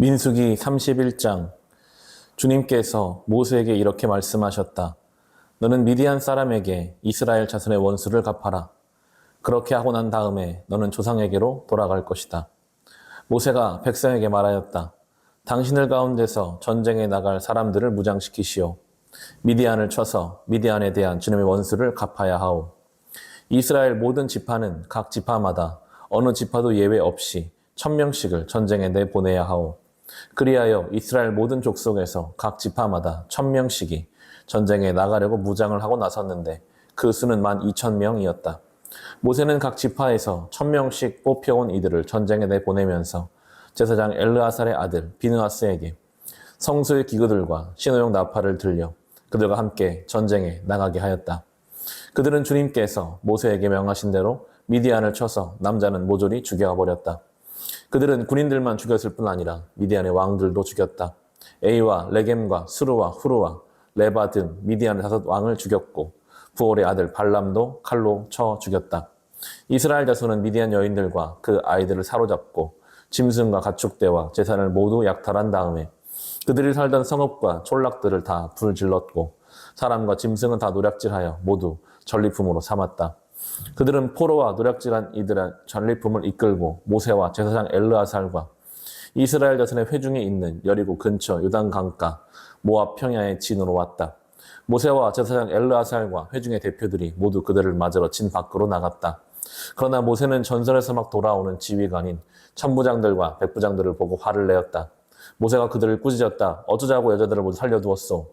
민수기 31장. 주님께서 모세에게 이렇게 말씀하셨다. 너는 미디안 사람에게 이스라엘 자손의 원수를 갚아라. 그렇게 하고 난 다음에 너는 조상에게로 돌아갈 것이다. 모세가 백성에게 말하였다. 당신들 가운데서 전쟁에 나갈 사람들을 무장시키시오. 미디안을 쳐서 미디안에 대한 주님의 원수를 갚아야 하오. 이스라엘 모든 지파는 각 지파마다 어느 지파도 예외 없이 1000명씩을 전쟁에 내보내야 하오. 그리하여 이스라엘 모든 족속에서 각 지파마다 1000명씩이 전쟁에 나가려고 무장을 하고 나섰는데 그 수는 12,000명이었다. 모세는 각 지파에서 1000명씩 뽑혀온 이들을 전쟁에 내보내면서 제사장 엘르아살의 아들 비느하스에게 성소의 기구들과 신호용 나팔을 들려 그들과 함께 전쟁에 나가게 하였다. 그들은 주님께서 모세에게 명하신 대로 미디안을 쳐서 남자는 모조리 죽여버렸다. 그들은 군인들만 죽였을 뿐 아니라 미디안의 왕들도 죽였다. 에이와 레겜과 수르와 후르와 레바 등 미디안의 5 왕을 죽였고 부올의 아들 발람도 칼로 쳐 죽였다. 이스라엘 자손은 미디안 여인들과 그 아이들을 사로잡고 짐승과 가축대와 재산을 모두 약탈한 다음에 그들이 살던 성읍과 촌락들을 다 불질렀고 사람과 짐승은 다 노략질하여 모두 전리품으로 삼았다. 그들은 포로와 노략질한 이들의 전리품을 이끌고 모세와 제사장 엘르아살과 이스라엘 자손의 회중에 있는 여리고 근처 요단 강가 모압 평야의 진으로 왔다. 모세와 제사장 엘르아살과 회중의 대표들이 모두 그들을 맞으러 진 밖으로 나갔다. 그러나 모세는 전선에서 막 돌아오는 지휘관인 천부장들과 백부장들을 보고 화를 내었다. 모세가 그들을 꾸짖었다. 어쩌자고 여자들을 모두 살려두었소.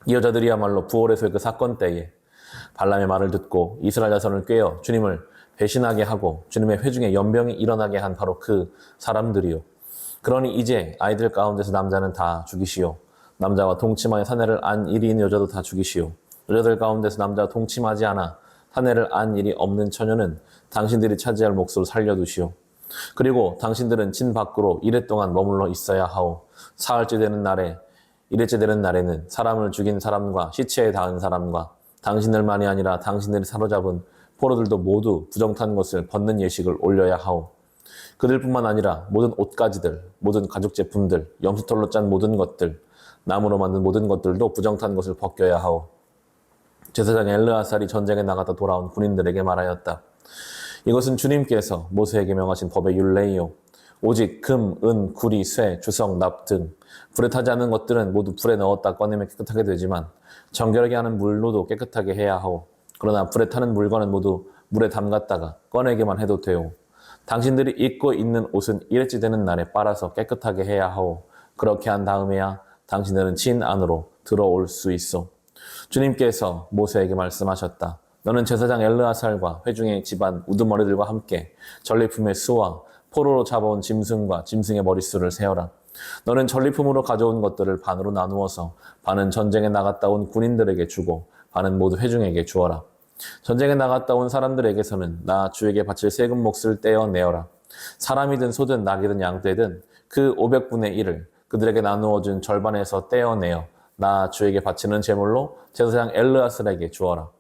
이 여자들이야말로 부올에서의 그 사건 때에 발람의 말을 듣고 이스라엘 자손을 꾀어 주님을 배신하게 하고 주님의 회중에 연병이 일어나게 한 바로 그 사람들이요. 그러니 이제 아이들 가운데서 남자는 다 죽이시오. 남자와 동침하여 사내를 안 일이 있는 여자도 다 죽이시오. 여자들 가운데서 남자와 동침하지 않아 사내를 안 일이 없는 처녀는 당신들이 차지할 몫으로 살려두시오. 그리고 당신들은 진 밖으로 이래 동안 머물러 있어야 하오. 사흘째 되는 날에 이래째 되는 날에는 사람을 죽인 사람과 시체에 닿은 사람과 당신들만이 아니라 당신들이 사로잡은 포로들도 모두 부정탄 것을 벗는 예식을 올려야 하오. 그들뿐만 아니라 모든 옷가지들, 모든 가죽 제품들, 염소털로 짠 모든 것들, 나무로 만든 모든 것들도 부정탄 것을 벗겨야 하오. 제사장 엘르아살이 전쟁에 나갔다 돌아온 군인들에게 말하였다. 이것은 주님께서 모세에게 명하신 법의 율례이요. 오직 금, 은, 구리, 쇠, 주석, 납 등 불에 타지 않는 것들은 모두 불에 넣었다 꺼내면 깨끗하게 되지만 정결하게 하는 물로도 깨끗하게 해야 하오. 그러나 불에 타는 물건은 모두 물에 담갔다가 꺼내기만 해도 되오. 당신들이 입고 있는 옷은 일회째 되는 날에 빨아서 깨끗하게 해야 하오. 그렇게 한 다음에야 당신들은 진 안으로 들어올 수 있어. 주님께서 모세에게 말씀하셨다. 너는 제사장 엘르아살과 회중의 집안 우두머리들과 함께 전리품의 수와 포로로 잡아온 짐승과 짐승의 머릿수를 세어라. 너는 전리품으로 가져온 것들을 반으로 나누어서 반은 전쟁에 나갔다 온 군인들에게 주고 반은 모두 회중에게 주어라. 전쟁에 나갔다 온 사람들에게서는 나 주에게 바칠 세금 몫을 떼어내어라. 사람이든 소든 낙이든 양떼든 그 500분의 1을 그들에게 나누어준 절반에서 떼어내어 나 주에게 바치는 제물로 제사장 엘르아살에게 주어라.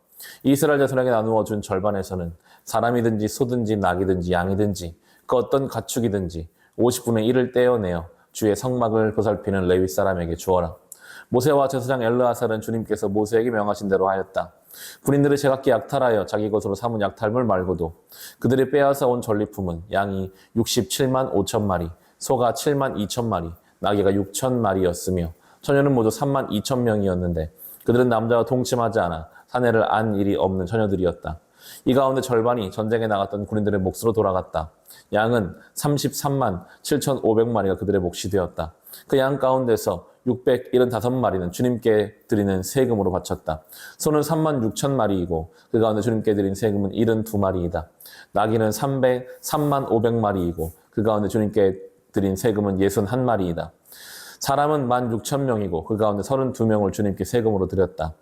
이스라엘 자손에게 나누어준 절반에서는 사람이든지 소든지 낙이든지 양이든지 그 어떤 가축이든지 50분의 1을 떼어내어 주의 성막을 보살피는 레위 사람에게 주어라. 모세와 제사장 엘르아살은 주님께서 모세에게 명하신 대로 하였다. 군인들이 제각기 약탈하여 자기 것으로 삼은 약탈물 말고도 그들이 빼앗아 온 전리품은 양이 67만 5천 마리, 소가 7만 2천 마리, 나귀가 6천 마리였으며 처녀는 모두 3만 2천 명이었는데 그들은 남자와 동침하지 않아 사내를 안 일이 없는 처녀들이었다. 이 가운데 절반이 전쟁에 나갔던 군인들의 몫으로 돌아갔다. 양은 33만 7,500마리가 그들의 몫이 되었다. 그 양 가운데서 675마리는 주님께 드리는 세금으로 바쳤다. 소는 3만 6천 마리이고 그 가운데 주님께 드린 세금은 72마리이다. 나귀는 3만 500마리이고 그 가운데 주님께 드린 세금은 61마리이다. 사람은 16,000명이고 그 가운데 32명을 주님께 세금으로 드렸다.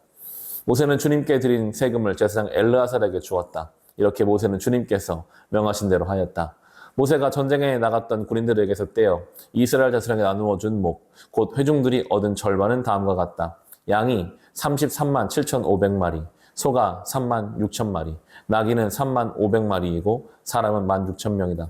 모세는 주님께 드린 세금을 제사장 엘르아살에게 주었다. 이렇게 모세는 주님께서 명하신 대로 하였다. 모세가 전쟁에 나갔던 군인들에게서 떼어 이스라엘 자손에게 나누어 준 목, 곧 회중들이 얻은 절반은 다음과 같다. 양이 33만 7,500마리, 소가 3만 6천마리, 나귀는 3만 500마리이고 사람은 16,000명이다.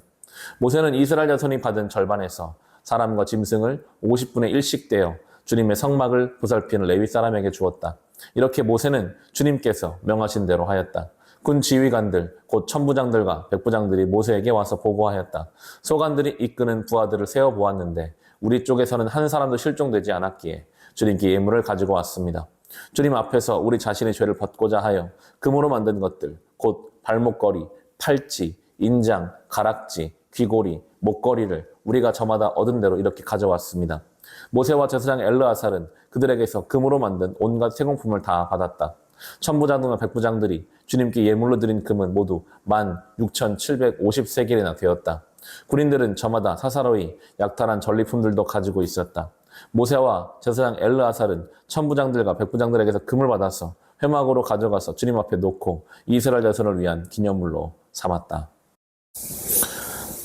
모세는 이스라엘 자손이 받은 절반에서 사람과 짐승을 50분의 1씩 떼어 주님의 성막을 보살피는 레위 사람에게 주었다. 이렇게 모세는 주님께서 명하신 대로 하였다. 군 지휘관들, 곧 천부장들과 백부장들이 모세에게 와서 보고하였다. 소관들이 이끄는 부하들을 세어보았는데 우리 쪽에서는 한 사람도 실종되지 않았기에 주님께 예물을 가지고 왔습니다. 주님 앞에서 우리 자신의 죄를 벗고자 하여 금으로 만든 것들, 곧 발목걸이, 팔찌, 인장, 가락지, 귀고리, 목걸이를 우리가 저마다 얻은 대로 이렇게 가져왔습니다. 모세와 제사장 엘르아살은 그들에게서 금으로 만든 온갖 세공품을 다 받았다. 천부장들과 백부장들이 주님께 예물로 드린 금은 모두 16,750세겔이나 되었다. 군인들은 저마다 사사로이 약탈한 전리품들도 가지고 있었다. 모세와 제사장 엘르아살은 천부장들과 백부장들에게서 금을 받아서 회막으로 가져가서 주님 앞에 놓고 이스라엘 자손을 위한 기념물로 삼았다.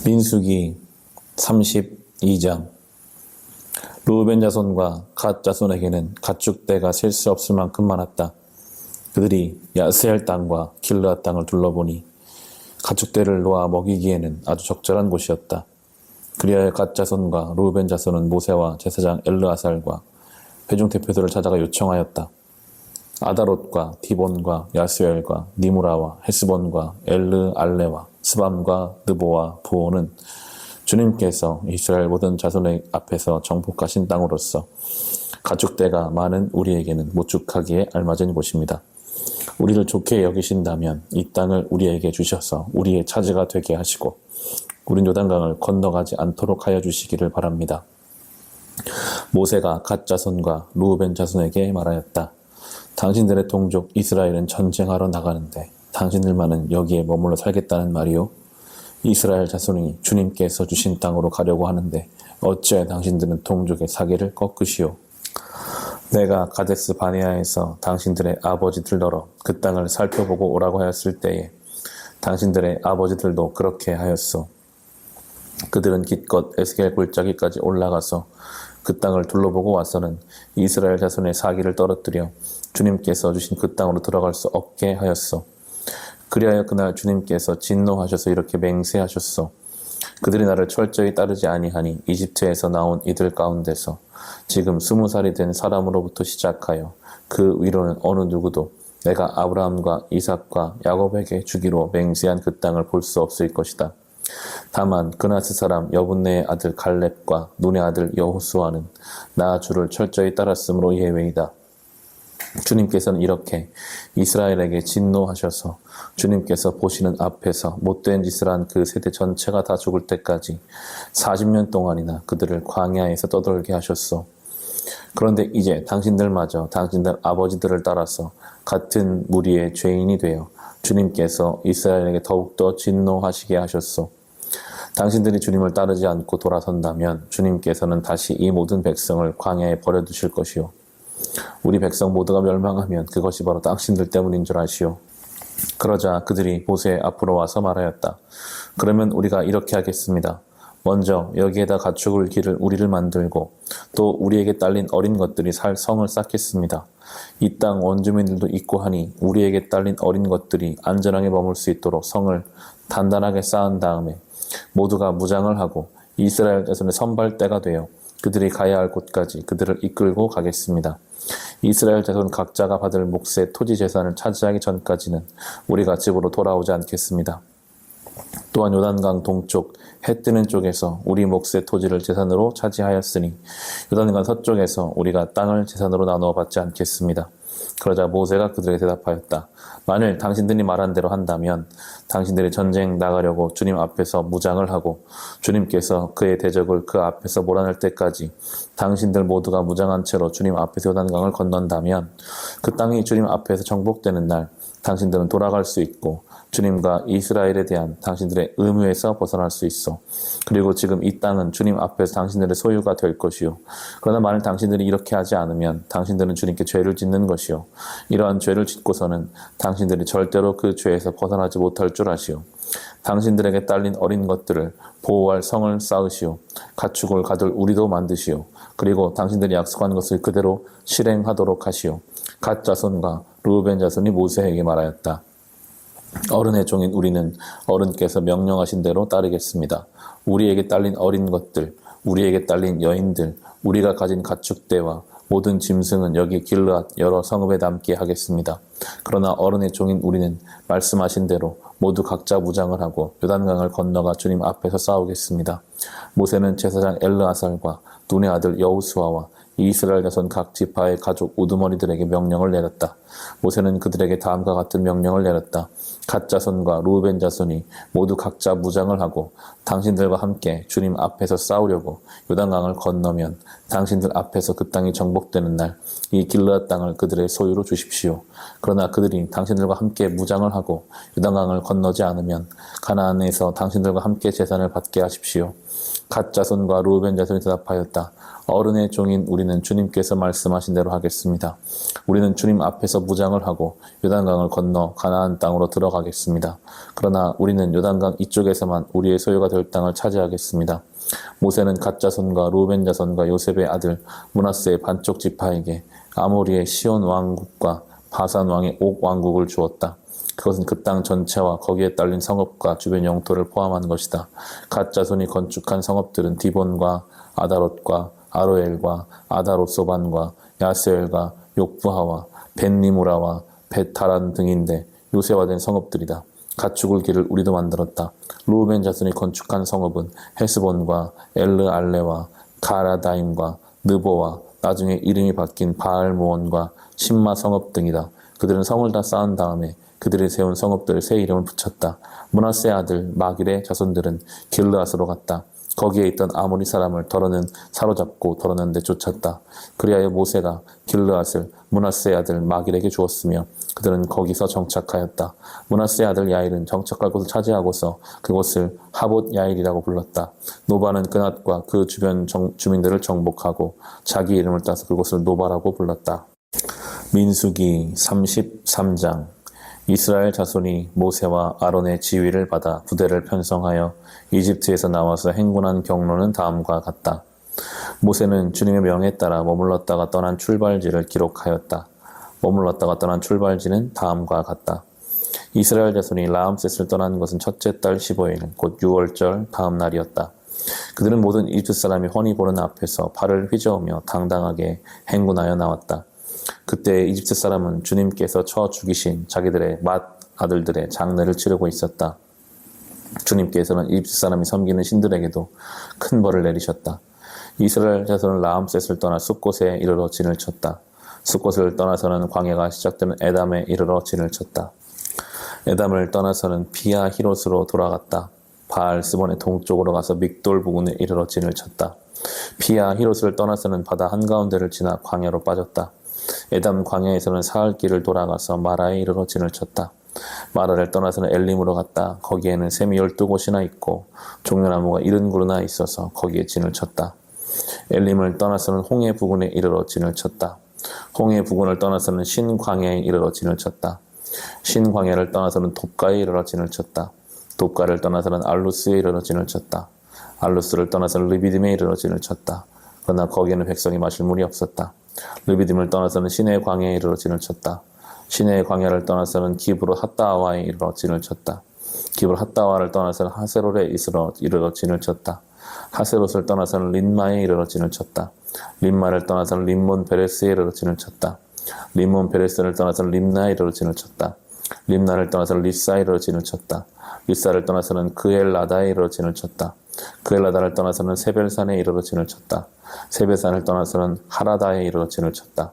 민수기 32장. 르우벤 자손과 갓 자손에게는 가축대가 셀 수 없을 만큼 많았다. 그들이 야스엘 땅과 길르앗 땅을 둘러보니 가축대를 놓아 먹이기에는 아주 적절한 곳이었다. 그리하여 갓 자손과 르우벤 자손은 모세와 제사장 엘르아살과 회중 대표들을 찾아가 요청하였다. 아다롯과 디본과 야스엘과 니무라와 헤스본과 엘르 알레와 스밤과 느보와 부오는 주님께서 이스라엘 모든 자손의 앞에서 정복하신 땅으로서 가축대가 많은 우리에게는 모축하기에 알맞은 곳입니다. 우리를 좋게 여기신다면 이 땅을 우리에게 주셔서 우리의 차지가 되게 하시고 우린 요단강을 건너가지 않도록 하여 주시기를 바랍니다. 모세가 갓 자손과 르우벤 자손에게 말하였다. 당신들의 동족 이스라엘은 전쟁하러 나가는데 당신들만은 여기에 머물러 살겠다는 말이요? 이스라엘 자손이 주님께서 주신 땅으로 가려고 하는데 어찌하여 당신들은 동족의 사기를 꺾으시오? 내가 가데스 바네아에서 당신들의 아버지들더러 그 땅을 살펴보고 오라고 하였을 때에 당신들의 아버지들도 그렇게 하였소. 그들은 기껏 에스겔 골짜기까지 올라가서 그 땅을 둘러보고 와서는 이스라엘 자손의 사기를 떨어뜨려 주님께서 주신 그 땅으로 들어갈 수 없게 하였소. 그리하여 그날 주님께서 진노하셔서 이렇게 맹세하셨소. 그들이 나를 철저히 따르지 아니하니 이집트에서 나온 이들 가운데서 지금 20살이 된 사람으로부터 시작하여 그 위로는 어느 누구도 내가 아브라함과 이삭과 야곱에게 주기로 맹세한 그 땅을 볼 수 없을 것이다. 다만 그나스 사람 여분네의 아들 갈렙과 눈의 아들 여호수아는 나 주를 철저히 따랐으므로 예외이다. 주님께서는 이렇게 이스라엘에게 진노하셔서 주님께서 보시는 앞에서 못된 짓을 한 그 세대 전체가 다 죽을 때까지 40년 동안이나 그들을 광야에서 떠돌게 하셨소. 그런데 이제 당신들마저 당신들 아버지들을 따라서 같은 무리의 죄인이 되어 주님께서 이스라엘에게 더욱더 진노하시게 하셨소. 당신들이 주님을 따르지 않고 돌아선다면 주님께서는 다시 이 모든 백성을 광야에 버려두실 것이요. 우리 백성 모두가 멸망하면 그것이 바로 당신들 때문인 줄 아시오. 그러자 그들이 모세 앞으로 와서 말하였다. 그러면 우리가 이렇게 하겠습니다. 먼저 여기에다 가축을 기를 우리를 만들고 또 우리에게 딸린 어린 것들이 살 성을 쌓겠습니다. 이 땅 원주민들도 있고 하니 우리에게 딸린 어린 것들이 안전하게 머물 수 있도록 성을 단단하게 쌓은 다음에 모두가 무장을 하고 이스라엘 자손의 선발대가 되어 그들이 가야 할 곳까지 그들을 이끌고 가겠습니다. 이스라엘 자손 각자가 받을 몫의 토지 재산을 차지하기 전까지는 우리가 집으로 돌아오지 않겠습니다. 또한 요단강 동쪽 해 뜨는 쪽에서 우리 몫의 토지를 재산으로 차지하였으니 요단강 서쪽에서 우리가 땅을 재산으로 나누어 받지 않겠습니다. 그러자 모세가 그들에게 대답하였다. 만일 당신들이 말한 대로 한다면 당신들이 전쟁 나가려고 주님 앞에서 무장을 하고 주님께서 그의 대적을 그 앞에서 몰아낼 때까지 당신들 모두가 무장한 채로 주님 앞에서 요단강을 건넌다면 그 땅이 주님 앞에서 정복되는 날 당신들은 돌아갈 수 있고 주님과 이스라엘에 대한 당신들의 의무에서 벗어날 수 있어. 그리고 지금 이 땅은 주님 앞에서 당신들의 소유가 될 것이요. 그러나 만일 당신들이 이렇게 하지 않으면 당신들은 주님께 죄를 짓는 것이요. 이러한 죄를 짓고서는 당신들이 절대로 그 죄에서 벗어나지 못할 줄 아시오. 당신들에게 딸린 어린 것들을 보호할 성을 쌓으시오. 가축을 가둘 우리도 만드시오. 그리고 당신들이 약속한 것을 그대로 실행하도록 하시오. 갓 자손과 르우벤 자손이 모세에게 말하였다. 어른의 종인 우리는 어른께서 명령하신 대로 따르겠습니다. 우리에게 딸린 어린 것들, 우리에게 딸린 여인들, 우리가 가진 가축대와 모든 짐승은 여기 길르앗 여러 성읍에 남게 하겠습니다. 그러나 어른의 종인 우리는 말씀하신 대로 모두 각자 무장을 하고 요단강을 건너가 주님 앞에서 싸우겠습니다. 모세는 제사장 엘르아살과 눈의 아들 여호수아와 이스라엘 자손 각 지파의 가족 우두머리들에게 명령을 내렸다. 모세는 그들에게 다음과 같은 명령을 내렸다. 갓 자손과 루벤 자손이 모두 각자 무장을 하고 당신들과 함께 주님 앞에서 싸우려고 요단강을 건너면 당신들 앞에서 그 땅이 정복되는 날 이 길르앗 땅을 그들의 소유로 주십시오. 그러나 그들이 당신들과 함께 무장을 하고 요단강을 건너지 않으면 가나안에서 당신들과 함께 제산을 받게 하십시오. 갓 자손과 루벤 자손이 대답하였다. 어른의 종인 우리는 주님께서 말씀하신 대로 하겠습니다. 우리는 주님 앞에서 무장을 하고 요단강을 건너 가나안 땅으로 들어가겠습니다. 그러나 우리는 요단강 이쪽에서만 우리의 소유가 될 땅을 차지하겠습니다. 모세는 갓 자손과 루벤 자손과 요셉의 아들 므낫세의 반쪽 지파에게 아모리의 시온 왕국과 바산 왕의 옥 왕국을 주었다. 그것은 그 땅 전체와 거기에 딸린 성읍과 주변 영토를 포함한 것이다. 갓 자손이 건축한 성읍들은 디본과 아다롯과 아로엘과 아다롯소반과 야스엘과 욕부하와 벳니무라와 벳하란 등인데 요새화된 성읍들이다. 가축을 기를 우리도 만들었다. 루벤 자손이 건축한 성읍은 헤스본과 엘르알레와 가라다임과 느보와 나중에 이름이 바뀐 바알무온과 심마 성읍 등이다. 그들은 성을 다 쌓은 다음에 그들이 세운 성읍들 새 이름을 붙였다. 므낫세 아들 마길의 자손들은 길르앗으로 갔다. 거기에 있던 아모리 사람을 더러는 사로잡고 더러는 데 쫓았다. 그리하여 모세가 길르앗을 므낫세 아들 마길에게 주었으며 그들은 거기서 정착하였다. 므낫세 아들 야일은 정착할 곳을 차지하고서 그곳을 하봇 야일이라고 불렀다. 노바는 그낫과 그 주변 주민들을 정복하고 자기 이름을 따서 그곳을 노바라고 불렀다. 민수기 33장. 이스라엘 자손이 모세와 아론의 지휘를 받아 부대를 편성하여 이집트에서 나와서 행군한 경로는 다음과 같다. 모세는 주님의 명에 따라 머물렀다가 떠난 출발지를 기록하였다. 머물렀다가 떠난 출발지는 다음과 같다. 이스라엘 자손이 라암셋을 떠난 것은 첫째 달 15일 곧 6월절 다음 날이었다. 그들은 모든 이집트 사람이 훤히 보는 앞에서 발을 휘저으며 당당하게 행군하여 나왔다. 그때 이집트 사람은 주님께서 쳐 죽이신 자기들의 맏 아들들의 장례를 치르고 있었다. 주님께서는 이집트 사람이 섬기는 신들에게도 큰 벌을 내리셨다. 이스라엘 자손은 라암셋을 떠나 숫곳에 이르러 진을 쳤다. 숫곳을 떠나서는 광야가 시작되는 에담에 이르러 진을 쳤다. 에담을 떠나서는 비아 히롯으로 돌아갔다. 바알 스본의 동쪽으로 가서 믹돌 부근에 이르러 진을 쳤다. 비아 히롯을 떠나서는 바다 한가운데를 지나 광야로 빠졌다. 에담 광야에서는 사흘 길을 돌아가서 마라에 이르러 진을 쳤다. 마라를 떠나서는 엘림으로 갔다. 거기에는 샘이 12곳이나 있고 종려나무가 70그루나 있어서 거기에 진을 쳤다. 엘림을 떠나서는 홍해 부근에 이르러 진을 쳤다. 홍해 부근을 떠나서는 신광야에 이르러 진을 쳤다. 신광야를 떠나서는 돕가에 이르러 진을 쳤다. 돕가를 떠나서는 알루스에 이르러 진을 쳤다. 알루스를 떠나서는 르비딤에 이르러 진을 쳤다. 그러나 거기에는 백성이 마실 물이 없었다. 르비딤을 떠나서는 시내의 광야에 이르러 진을 쳤다. 시내의 광야를 떠나서는 기브로 핫다와에 이르러 진을 쳤다. 기브로 핫다와를 떠나서는 하세롯에 이르러 진을 쳤다. 하세롯을 떠나서는 린마에 이르러 진을 쳤다. 린마를 떠나서는 림몬 베레스에 이르러 진을 쳤다. 림몬 베레스를 떠나서는 림나에 이르러 진을 쳤다. 림나를 떠나서는 리사에 이르러 진을 쳤다. 리사를 떠나서는 그엘라다에 이르러 진을 쳤다. 그엘라다를 떠나서는 세벨산에 이르러 진을 쳤다. 세벨산을 떠나서는 하라다에 이르러 진을 쳤다.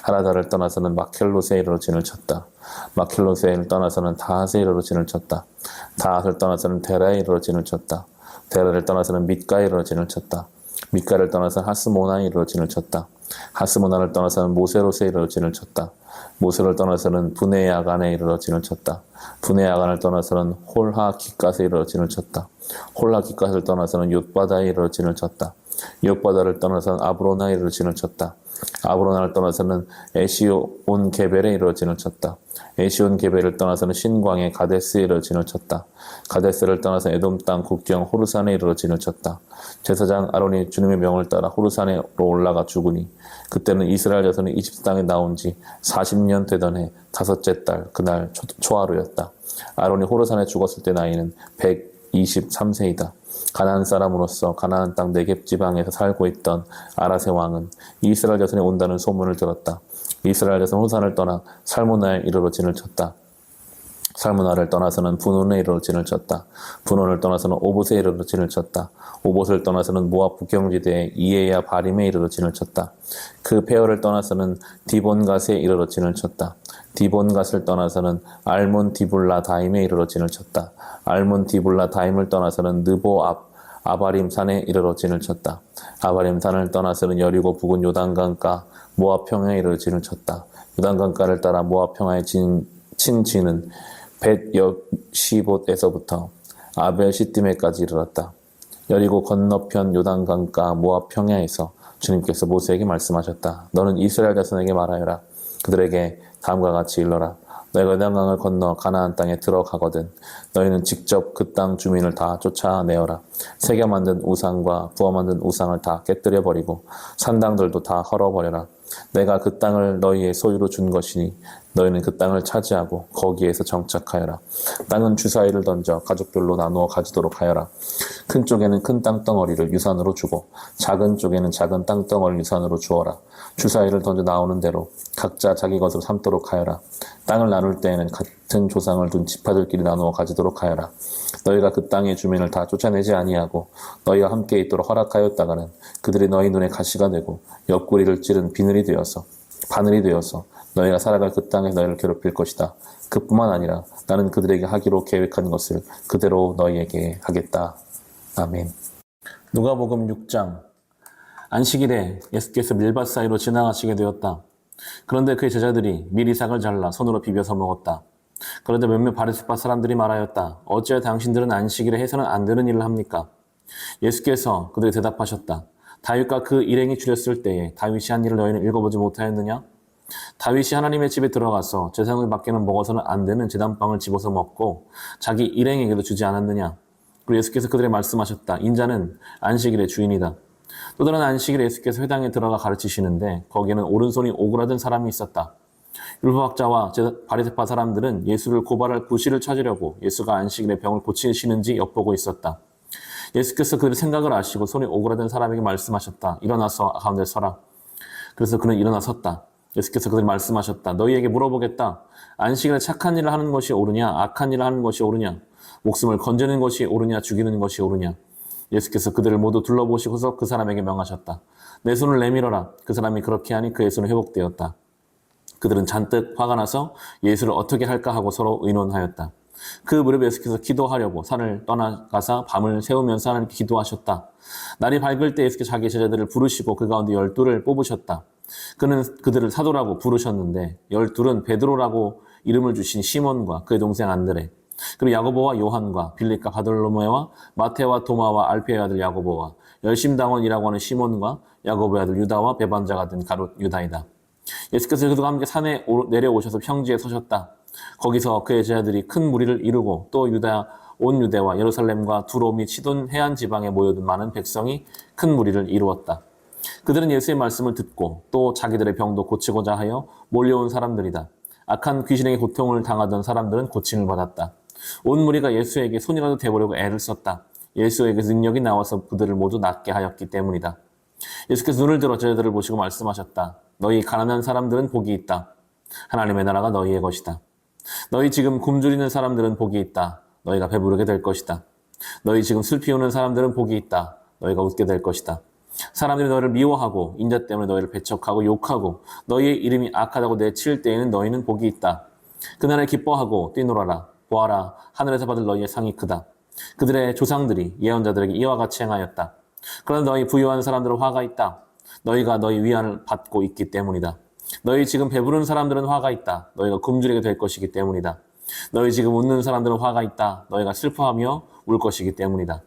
하라다를 떠나서는 마켈롯에 이르러 진을 쳤다. 마켈롯을 떠나서는 다핫에 이르러 진을 쳤다. 다핫을 떠나서는 데라에 이르러 진을 쳤다. 데라를 떠나서는 밑가에 이르러 진을 쳤다. 밑가를 떠나서는 하스모나에 이르러 진을 쳤다. 하스모나를 떠나서는 모세롯에 이르러 진을 쳤다. 모세를 떠나서는 브네야간에 이르러 진을 쳤다. 브네야간을 떠나서는 홀하기갓에 이르러 진을 쳤다. 홀하기갓을 떠나서는 윳바다에 이르러 진을 쳤다. 윳바다를 떠나서는 아브로나에 이르러 진을 쳤다. 아브로나를 떠나서는 에시온 게벨에 이르러 진을 쳤다. 에시온 게벨을 떠나서는 신광의 가데스에 이르러 진을 쳤다. 가데스를 떠나서 에돔 땅 국경 호르산에 이르러 진을 쳤다. 제사장 아론이 주님의 명을 따라 호르산으로 올라가 죽으니 그때는 이스라엘 자손이 이집트 땅에 나온 지 40년 되던 해 다섯째 달 그날 초하루였다. 아론이 호르산에 죽었을 때 나이는 123세이다. 가나안 사람으로서 가나안 땅 네겝 지방에서 살고 있던 아라세 왕은 이스라엘 자손이 온다는 소문을 들었다. 이스라엘 자손 호산을 떠나 살무나에 이르러 진을 쳤다. 살무나를 떠나서는 분온에 이르러 진을 쳤다. 분온을 떠나서는 오봇에 이르러 진을 쳤다. 오봇을 떠나서는 모압 북경지대의 이에야 바림에 이르러 진을 쳤다. 그 페어를 떠나서는 디본갓에 이르러 진을 쳤다. 디본갓을 떠나서는 알몬 디불라 다임에 이르러 진을 쳤다. 알몬 디불라 다임을 떠나서는 느보 아바림 산에 이르러 진을 쳤다. 아바림 산을 떠나서는 여리고 북은 요단강가 모압 평야에 이르러 진을 쳤다. 요단강가를 따라 모압 평야에 친 진은 벳여시봇에서부터 아벨 시띠메까지 이르렀다. 여리고 건너편 요단강가 모압 평야에서 주님께서 모세에게 말씀하셨다. 너는 이스라엘 자손에게 말하여라. 그들에게 다음과 같이 일러라. 너희가 요단강을 건너 가나안 땅에 들어가거든 너희는 직접 그 땅 주민을 다 쫓아내어라. 새겨 만든 우상과 부어 만든 우상을 다 깨뜨려 버리고 산당들도 다 헐어버려라. 내가 그 땅을 너희의 소유로 준 것이니 너희는 그 땅을 차지하고 거기에서 정착하여라. 땅은 주사위를 던져 가족별로 나누어 가지도록 하여라. 큰 쪽에는 큰 땅덩어리를 유산으로 주고 작은 쪽에는 작은 땅덩어리를 유산으로 주어라. 주사위를 던져 나오는 대로 각자 자기 것으로 삼도록 하여라. 땅을 나눌 때에는 같은 조상을 둔 지파들끼리 나누어 가지도록 하여라. 너희가 그 땅의 주민을 다 쫓아내지 아니하고 너희와 함께 있도록 허락하였다가는 그들이 너희 눈에 가시가 되고 옆구리를 찌른 바늘이 되어서 너희가 살아갈 그 땅에서 너희를 괴롭힐 것이다. 그뿐만 아니라 나는 그들에게 하기로 계획한 것을 그대로 너희에게 하겠다. 아멘. 누가복음 6장. 안식일에 예수께서 밀밭 사이로 지나가시게 되었다. 그런데 그의 제자들이 밀이삭을 잘라 손으로 비벼서 먹었다. 그런데 몇몇 바리새파 사람들이 말하였다. 어찌하여 당신들은 안식일에 해서는 안 되는 일을 합니까? 예수께서 그들에게 대답하셨다. 다윗과 그 일행이 줄였을 때에 다윗이 한 일을 너희는 읽어보지 못하였느냐? 다윗이 하나님의 집에 들어가서 제사장들 밖에는 먹어서는 안 되는 제단빵을 집어서 먹고 자기 일행에게도 주지 않았느냐? 그리고 예수께서 그들에게 말씀하셨다. 인자는 안식일의 주인이다. 또 다른 안식일에 예수께서 회당에 들어가 가르치시는데 거기에는 오른손이 오그라든 사람이 있었다. 율법학자와 바리새파 사람들은 예수를 고발할 구실을 찾으려고 예수가 안식일에 병을 고치시는지 엿보고 있었다. 예수께서 그들의 생각을 아시고 손이 오그라든 사람에게 말씀하셨다. 일어나서 가운데 서라. 그래서 그는 일어나 섰다. 예수께서 그들에게 말씀하셨다. 너희에게 물어보겠다. 안식일에 착한 일을 하는 것이 옳으냐 악한 일을 하는 것이 옳으냐 목숨을 건지는 것이 옳으냐 죽이는 것이 옳으냐. 예수께서 그들을 모두 둘러보시고서 그 사람에게 명하셨다. 내 손을 내밀어라. 그 사람이 그렇게 하니 그의 손은 회복되었다. 그들은 잔뜩 화가 나서 예수를 어떻게 할까 하고 서로 의논하였다. 그 무렵에 예수께서 기도하려고 산을 떠나가사 밤을 새우면서 하나님께 기도하셨다. 날이 밝을 때 예수께서 자기 제자들을 부르시고 그 가운데 12를 뽑으셨다. 그는 그들을 사도라고 부르셨는데 12은 베드로라고 이름을 주신 시몬과 그의 동생 안드레 그리고 야고보와 요한과 빌립과 바돌로메와 마테와 도마와 알페의 아들 야고보와 열심당원이라고 하는 시몬과 야고보의 아들 유다와 배반자가 된 가룟 유다이다. 예수께서 그들과 함께 산에 내려오셔서 평지에 서셨다. 거기서 그의 제자들이 큰 무리를 이루고 또 온 유대와 예루살렘과 두로 및 시돈 해안 지방에 모여든 많은 백성이 큰 무리를 이루었다. 그들은 예수의 말씀을 듣고 또 자기들의 병도 고치고자 하여 몰려온 사람들이다. 악한 귀신에게 고통을 당하던 사람들은 고침을 받았다. 온 무리가 예수에게 손이라도 대보려고 애를 썼다. 예수에게 능력이 나와서 그들을 모두 낫게 하였기 때문이다. 예수께서 눈을 들어 제자들을 보시고 말씀하셨다. 너희 가난한 사람들은 복이 있다. 하나님의 나라가 너희의 것이다. 너희 지금 굶주리는 사람들은 복이 있다. 너희가 배부르게 될 것이다. 너희 지금 슬피 우는 사람들은 복이 있다. 너희가 웃게 될 것이다. 사람들이 너희를 미워하고 인자 때문에 너희를 배척하고 욕하고 너희의 이름이 악하다고 내칠 때에는 너희는 복이 있다. 그날에 기뻐하고 뛰놀아라. 보아라, 하늘에서 받을 너희의 상이 크다. 그들의 조상들이 예언자들에게 이와 같이 행하였다. 그러나 너희 부유한 사람들은 화가 있다. 너희가 너희 위안을 받고 있기 때문이다. 너희 지금 배부른 사람들은 화가 있다. 너희가 굶주리게 될 것이기 때문이다. 너희 지금 웃는 사람들은 화가 있다. 너희가 슬퍼하며 울 것이기 때문이다.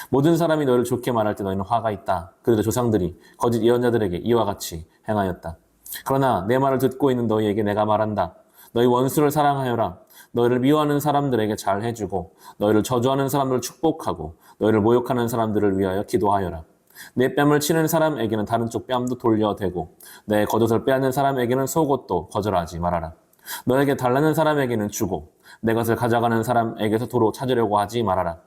모든 사람이 너희를 좋게 말할 때 너희는 화가 있다. 그들의 조상들이 거짓 예언자들에게 이와 같이 행하였다. 그러나 내 말을 듣고 있는 너희에게 내가 말한다. 너희 원수를 사랑하여라. 너희를 미워하는 사람들에게 잘 해주고 너희를 저주하는 사람들을 축복하고 너희를 모욕하는 사람들을 위하여 기도하여라. 내 뺨을 치는 사람에게는 다른 쪽 뺨도 돌려대고 내 겉옷을 빼앗는 사람에게는 속옷도 거절하지 말아라. 너에게 달라는 사람에게는 주고 내 것을 가져가는 사람에게서 도로 찾으려고 하지 말아라.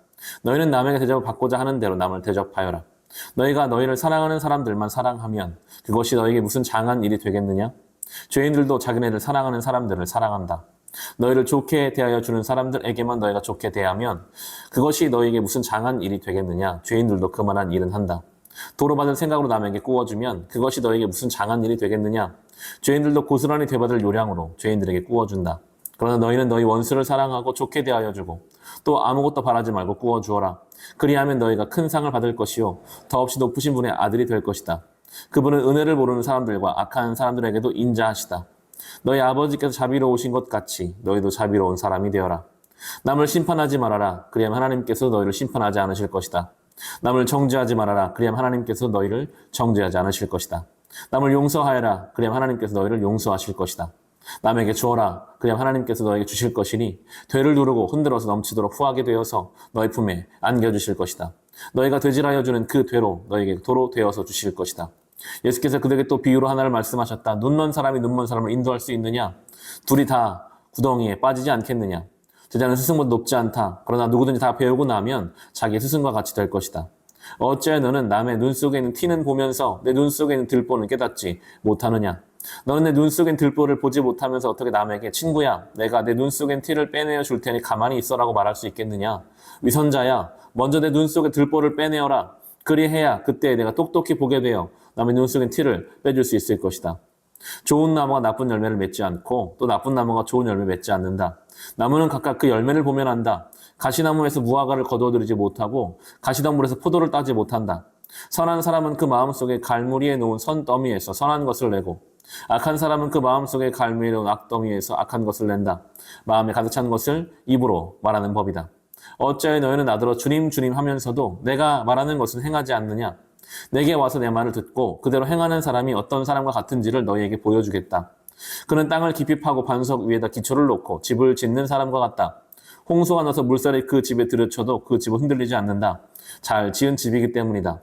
너희는 남에게 대접을 받고자 하는 대로 남을 대접하여라. 너희가 너희를 사랑하는 사람들만 사랑하면 그것이 너희에게 무슨 장한 일이 되겠느냐? 죄인들도 자기네를 사랑하는 사람들을 사랑한다. 너희를 좋게 대하여 주는 사람들에게만 너희가 좋게 대하면 그것이 너희에게 무슨 장한 일이 되겠느냐? 죄인들도 그만한 일은 한다. 도로 받을 생각으로 남에게 꾸어주면 그것이 너희에게 무슨 장한 일이 되겠느냐? 죄인들도 고스란히 되받을 요량으로 죄인들에게 꾸어준다. 그러나 너희는 너희 원수를 사랑하고 좋게 대하여 주고 또 아무것도 바라지 말고 꾸어주어라. 그리하면 너희가 큰 상을 받을 것이요 더없이 높으신 분의 아들이 될 것이다. 그분은 은혜를 모르는 사람들과 악한 사람들에게도 인자하시다. 너희 아버지께서 자비로우신 것 같이 너희도 자비로운 사람이 되어라. 남을 심판하지 말아라. 그리하면 하나님께서 너희를 심판하지 않으실 것이다. 남을 정죄하지 말아라. 그리하면 하나님께서 너희를 정죄하지 않으실 것이다. 남을 용서하여라. 그리하면 하나님께서 너희를 용서하실 것이다. 남에게 주어라. 그리하면 하나님께서 너에게 주실 것이니 되를 누르고 흔들어서 넘치도록 후하게 되어서 너희 품에 안겨주실 것이다. 너희가 되질하여 주는 그 되로 너에게 도로 되어서 주실 것이다. 예수께서 그들에게 또 비유로 하나를 말씀하셨다. 눈먼 사람이 눈먼 사람을 인도할 수 있느냐? 둘이 다 구덩이에 빠지지 않겠느냐? 제자는 스승보다 높지 않다. 그러나 누구든지 다 배우고 나면 자기 스승과 같이 될 것이다. 어찌하여 너는 남의 눈 속에 있는 티는 보면서 내 눈 속에 있는 들보는 깨닫지 못하느냐? 너는 내 눈 속엔 들보를 보지 못하면서 어떻게 남에게 친구야, 내가 내 눈 속엔 티를 빼내어 줄 테니 가만히 있어라고 말할 수 있겠느냐? 위선자야, 먼저 내 눈 속에 들보를 빼내어라. 그리해야 그때 내가 똑똑히 보게 되어 남의 눈 속엔 티를 빼줄 수 있을 것이다. 좋은 나무가 나쁜 열매를 맺지 않고 또 나쁜 나무가 좋은 열매를 맺지 않는다. 나무는 각각 그 열매를 보면 안다. 가시나무에서 무화과를 거두어들이지 못하고 가시덤불에서 포도를 따지 못한다. 선한 사람은 그 마음속에 갈무리에 놓은 선더미에서 선한 것을 내고 악한 사람은 그 마음속에 갈무리에 놓은 악더미에서 악한 것을 낸다. 마음에 가득 찬 것을 입으로 말하는 법이다. 어찌하여 너희는 나더러 주님 주님 하면서도 내가 말하는 것은 행하지 않느냐? 내게 와서 내 말을 듣고 그대로 행하는 사람이 어떤 사람과 같은지를 너희에게 보여주겠다. 그는 땅을 깊이 파고 반석 위에다 기초를 놓고 집을 짓는 사람과 같다. 홍수가 나서 물살이 그 집에 들여쳐도 그 집은 흔들리지 않는다. 잘 지은 집이기 때문이다.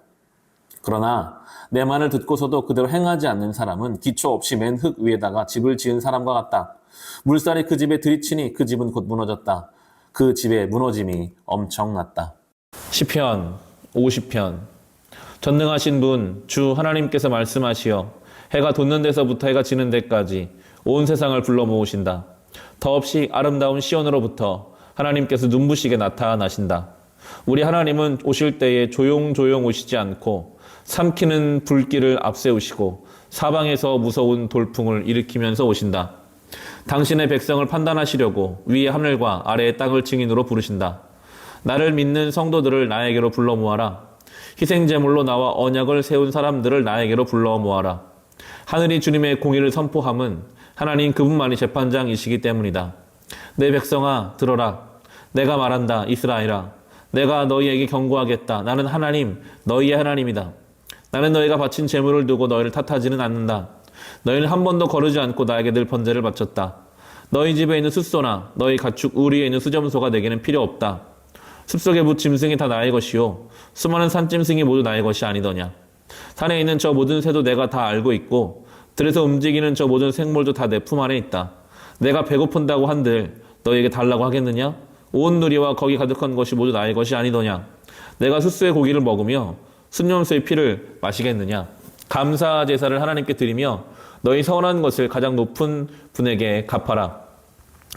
그러나 내 말을 듣고서도 그대로 행하지 않는 사람은 기초 없이 맨 흙 위에다가 집을 지은 사람과 같다. 물살이 그 집에 들이치니 그 집은 곧 무너졌다. 그 집의 무너짐이 엄청났다. 시편 50편. 전능하신 분 주 하나님께서 말씀하시어 해가 돋는 데서부터 해가 지는 데까지 온 세상을 불러 모으신다. 더없이 아름다운 시온으로부터 하나님께서 눈부시게 나타나신다. 우리 하나님은 오실 때에 조용조용 오시지 않고 삼키는 불길을 앞세우시고 사방에서 무서운 돌풍을 일으키면서 오신다. 당신의 백성을 판단하시려고 위의 하늘과 아래의 땅을 증인으로 부르신다. 나를 믿는 성도들을 나에게로 불러 모아라. 희생제물로 나와 언약을 세운 사람들을 나에게로 불러 모아라. 하늘이 주님의 공의를 선포함은 하나님 그분만이 재판장이시기 때문이다. 내 백성아 들어라. 내가 말한다. 이스라엘아. 내가 너희에게 경고하겠다. 나는 하나님, 너희의 하나님이다. 나는 너희가 바친 제물을 두고 너희를 탓하지는 않는다. 너희는 한 번도 거르지 않고 나에게 늘 번제를 바쳤다. 너희 집에 있는 숫소나 너희 가축 우리에 있는 수점소가 내게는 필요 없다. 숲속의 무 짐승이 다 나의 것이요 수많은 산짐승이 모두 나의 것이 아니더냐. 산에 있는 저 모든 새도 내가 다 알고 있고 들에서 움직이는 저 모든 생물도 다 내 품 안에 있다. 내가 배고픈다고 한들 너희에게 달라고 하겠느냐? 온 누리와 거기 가득한 것이 모두 나의 것이 아니더냐. 내가 숫소의 고기를 먹으며 순념소의 피를 마시겠느냐. 감사 제사를 하나님께 드리며 너희 선한 것을 가장 높은 분에게 갚아라.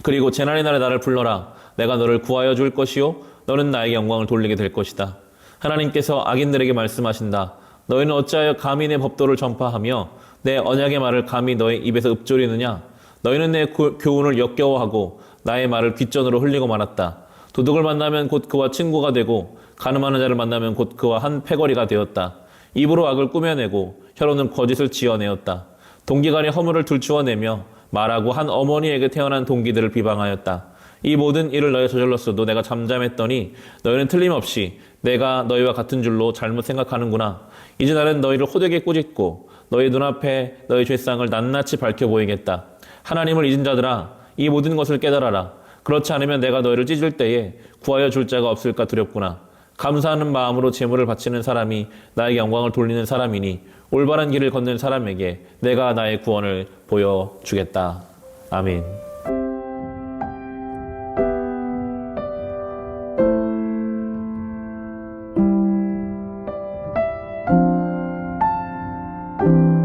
그리고 재난의 날에 나를 불러라. 내가 너를 구하여 줄 것이요 너는 나에게 영광을 돌리게 될 것이다. 하나님께서 악인들에게 말씀하신다. 너희는 어찌하여 감히 내 법도를 전파하며 내 언약의 말을 감히 너희 입에서 읊조리느냐. 너희는 내 교훈을 역겨워하고 나의 말을 귓전으로 흘리고 말았다. 도둑을 만나면 곧 그와 친구가 되고 가늠하는 자를 만나면 곧 그와 한 패거리가 되었다. 입으로 악을 꾸며내고 혀로는 거짓을 지어내었다. 동기간에 허물을 들추어내며 말하고 한 어머니에게 태어난 동기들을 비방하였다. 이 모든 일을 너희가 저질렀어도 내가 잠잠했더니 너희는 틀림없이 내가 너희와 같은 줄로 잘못 생각하는구나. 이제 나는 너희를 호되게 꾸짖고 너희 눈앞에 너희 죄상을 낱낱이 밝혀 보이겠다. 하나님을 잊은 자들아, 이 모든 것을 깨달아라. 그렇지 않으면 내가 너희를 찢을 때에 구하여 줄 자가 없을까 두렵구나. 감사하는 마음으로 제물을 바치는 사람이 나에게 영광을 돌리는 사람이니 올바른 길을 걷는 사람에게 내가 나의 구원을 보여주겠다. 아멘. 주